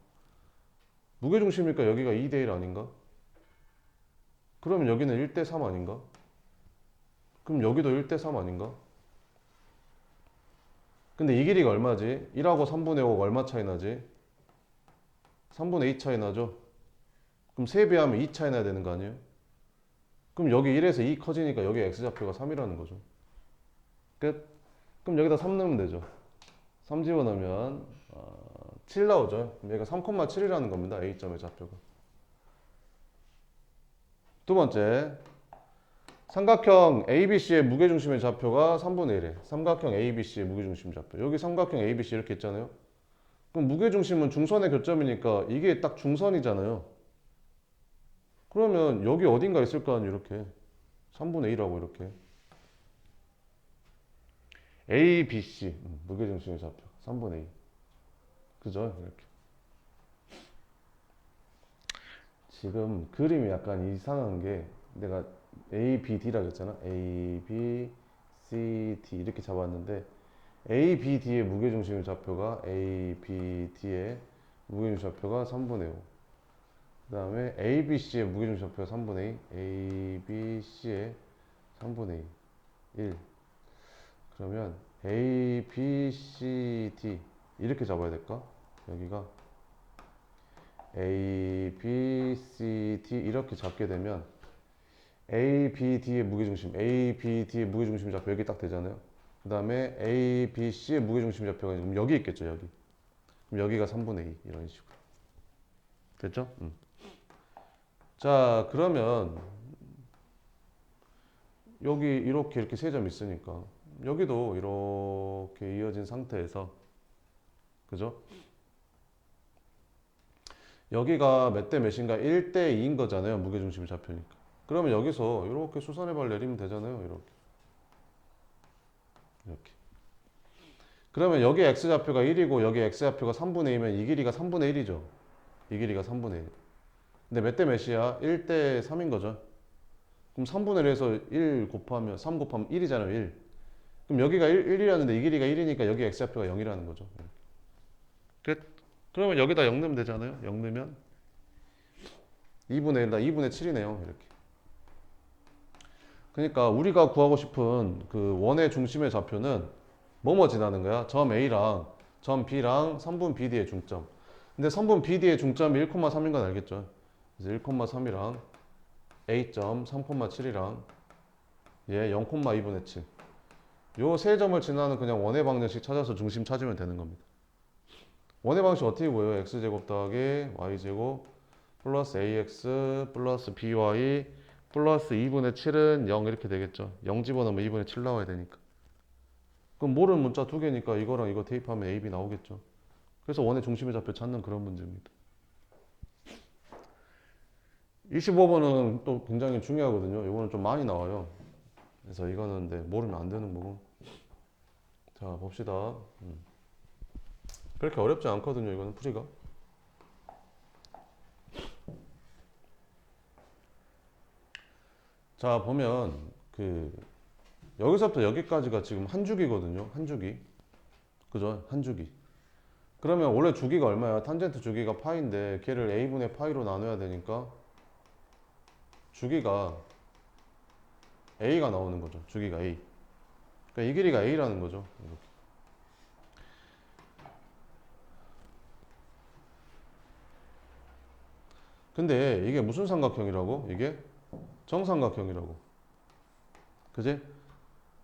무게중심이니까 여기가 2대 1 아닌가? 그러면 여기는 1대 3 아닌가? 그럼 여기도 1대 3 아닌가? 근데 이 길이가 얼마지? 1하고 3분의 5가 얼마 차이 나지? 3분의 2 차이 나죠? 그럼 3배하면 2 차이 나야 되는 거 아니에요? 그럼 여기 1에서 2 커지니까 여기 x좌표가 3이라는 거죠. 끝. 그럼 여기다 3 넣으면 되죠. 3 집어넣으면 7 나오죠. 그럼 얘가 3,7이라는 겁니다. A점의 좌표가. 두 번째, 삼각형 ABC의 무게중심의 좌표가 3분의 1에 삼각형 ABC의 무게중심 좌표. 여기 삼각형 ABC 이렇게 있잖아요. 그럼 무게중심은 중선의 교점이니까 이게 딱 중선이잖아요. 그러면 여기 어딘가 있을 거 아니에요, 이렇게. 3분의 1하고 이렇게. A, B, C. 무게중심의 좌표. 3분의 2. 그죠? 이렇게. 지금 그림이 약간 이상한 게 내가 A, B, D라고 했잖아. A, B, C, D 이렇게 잡았는데 A, B, D의 무게중심의 좌표가 A, B, D의 무게중심 좌표가 3분의 5. 그 다음에 A, B, C의 무게중심 좌표가 3분의 2. A, B, C의 3분의 2. 1. 그러면 A, B, C, D 이렇게 잡아야 될까? 여기가 A, B, C, D 이렇게 잡게 되면 A, B, D의 무게중심, A, B, D의 무게중심 좌표 여기 딱 되잖아요. 그 다음에 A, B, C의 무게중심 좌표가 지금 여기 있겠죠, 여기. 그럼 여기가 3분의 2 이런 식으로. 됐죠? 자, 그러면 여기 이렇게 세 점 있으니까 여기도 이렇게 이어진 상태에서 그죠? 여기가 몇 대 몇인가 1대 2인 거잖아요. 무게중심 좌표니까. 그러면 여기서 이렇게 수선의 발 내리면 되잖아요. 이렇게. 이렇게. 그러면 여기 x좌표가 1이고 여기 x좌표가 3분의 2면 이 길이가 3분의 1이죠. 이 길이가 3분의 1. 근데 몇 대 몇이야? 1대 3인 거죠. 그럼 3분의 1에서 1 곱하면 3 곱하면 1이잖아요. 1. 그럼 여기가 1이라는데 이 길이가 1이니까 여기 x좌표가 0이라는 거죠. 끝. 그러면 여기다 0 넣으면 되잖아요. 0 넣으면 2분의 1, 나 2분의 7이네요. 이렇게. 그러니까 우리가 구하고 싶은 그 원의 중심의 좌표는 뭐뭐 지나는 거야? 점 A랑 점 B랑 선분 BD의 중점. 근데 선분 BD의 중점이 1,3인 건 알겠죠? 그래서 1,3이랑 A점 3,7이랑 얘 0,2분의 7. 요 세 점을 지나는 그냥 원의 방정식 찾아서 중심 찾으면 되는 겁니다. 원의 방식 어떻게 보여요? x제곱 더하기 y제곱 플러스 ax 플러스 by 플러스 2분의 7은 0 이렇게 되겠죠. 0 집어넣으면 2분의 7 나와야 되니까. 그럼 모르는 문자 두 개니까 이거랑 이거 대입하면 a, b 나오겠죠. 그래서 원의 중심의 좌표 찾는 그런 문제입니다. 25번은 또 굉장히 중요하거든요. 이거는 좀 많이 나와요. 그래서 이거는 네, 모르면 안 되는 거고. 자, 봅시다. 그렇게 어렵지 않거든요. 이거는 풀이가. 자, 보면 그 여기서부터 여기까지가 지금 한 주기거든요. 한 주기. 그죠? 한 주기. 그러면 원래 주기가 얼마야? 탄젠트 주기가 파인데 걔를 a분의 파이로 나눠야 되니까 주기가 a가 나오는 거죠. 주기가 a. 그러니까 이 길이가 a라는 거죠. 이렇게. 근데 이게 무슨 삼각형이라고? 이게 정삼각형이라고. 그지?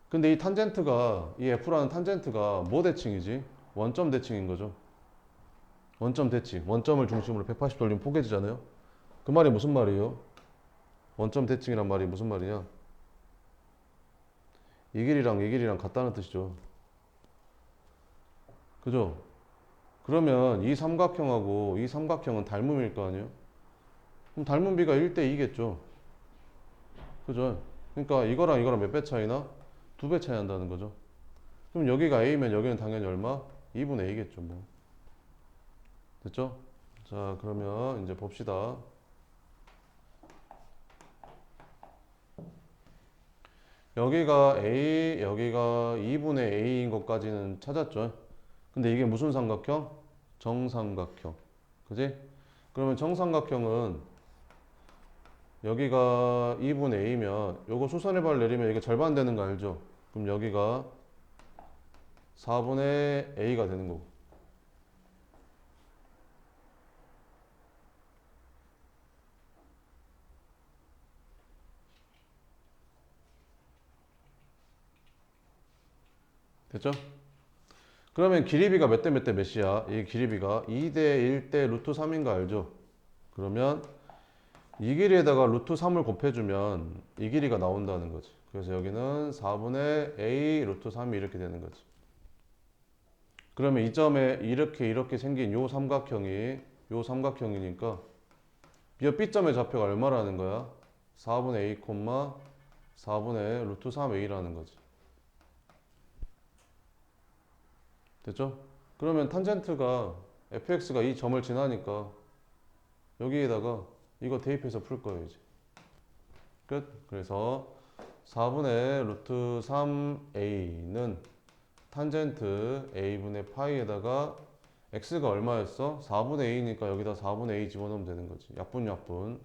근데 이 탄젠트가, 이 F라는 탄젠트가 뭐 대칭이지? 원점 대칭인 거죠. 원점 대칭. 원점을 중심으로 180도 올리면 포개지잖아요. 그 말이 무슨 말이에요? 원점 대칭이란 말이 무슨 말이냐? 이 길이랑 같다는 뜻이죠. 그죠? 그러면 이 삼각형하고 이 삼각형은 닮음일 거 아니에요? 그럼 닮은 비가 1대 2겠죠. 그죠? 그러니까 이거랑 몇 배 차이나? 2배 차이 난다는 거죠. 그럼 여기가 A면 여기는 당연히 얼마? 2분의 A겠죠, 뭐. 됐죠? 자, 그러면 이제 봅시다. 여기가 A, 여기가 2분의 A인 것까지는 찾았죠. 근데 이게 무슨 삼각형? 정삼각형. 그지? 그러면 정삼각형은 여기가 2분의 A면 요거 수선의 발 내리면 이게 절반 되는 거 알죠? 그럼 여기가 4분의 A가 되는 거고. 됐죠? 그러면 길이비가 몇 대 몇 대 몇이야? 이 길이비가 2대 1대 루트 3인 거 알죠? 그러면 이 길이에다가 루트 3을 곱해주면 이 길이가 나온다는 거지. 그래서 여기는 4분의 A 루트 3이 이렇게 되는 거지. 그러면 이 점에 이렇게 생긴 요 삼각형이니까 B점의 좌표가 얼마라는 거야? 4분의 A, 4분의 루트 3A라는 거지. 됐죠? 그러면 탄젠트가 fx가 이 점을 지나니까 여기에다가 이거 대입해서 풀 거예요, 이제. 끝. 그래서 4분의 루트 3a는 탄젠트 a분의 파이에다가 x가 얼마였어? 4분의 a니까 여기다 4분의 a 집어넣으면 되는 거지. 약분.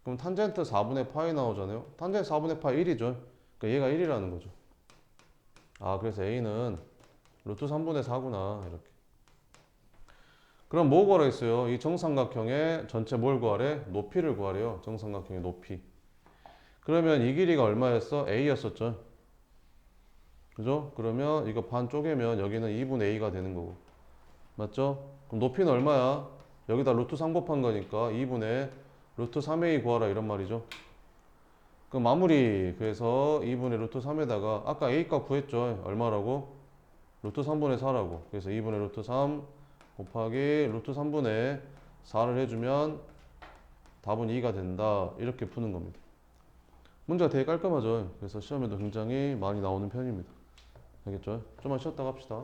그럼 탄젠트 4분의 파이 나오잖아요. 탄젠트 4분의 파이 1이죠. 그러니까 얘가 1이라는 거죠. 아, 그래서 a는 루트 3분의 4구나. 이렇게. 그럼 뭐 구하라 했어요? 이 정삼각형의 전체 뭘 구하래? 높이를 구하래요. 정삼각형의 높이. 그러면 이 길이가 얼마였어? a였었죠. 그죠? 그러면 이거 반 쪼개면 여기는 2분의 a가 되는 거고. 맞죠? 그럼 높이는 얼마야? 여기다 루트 3 곱한 거니까 2분의 루트 3a 구하라 이런 말이죠. 그럼 마무리. 그래서 2분의 루트 3에다가 아까 a 값 구했죠. 얼마라고? 루트 3분의 4라고. 그래서 2분의 루트 3 곱하기 루트 3분의 4를 해주면 답은 2가 된다. 이렇게 푸는 겁니다. 문제가 되게 깔끔하죠. 그래서 시험에도 굉장히 많이 나오는 편입니다. 알겠죠? 좀만 쉬었다 갑시다.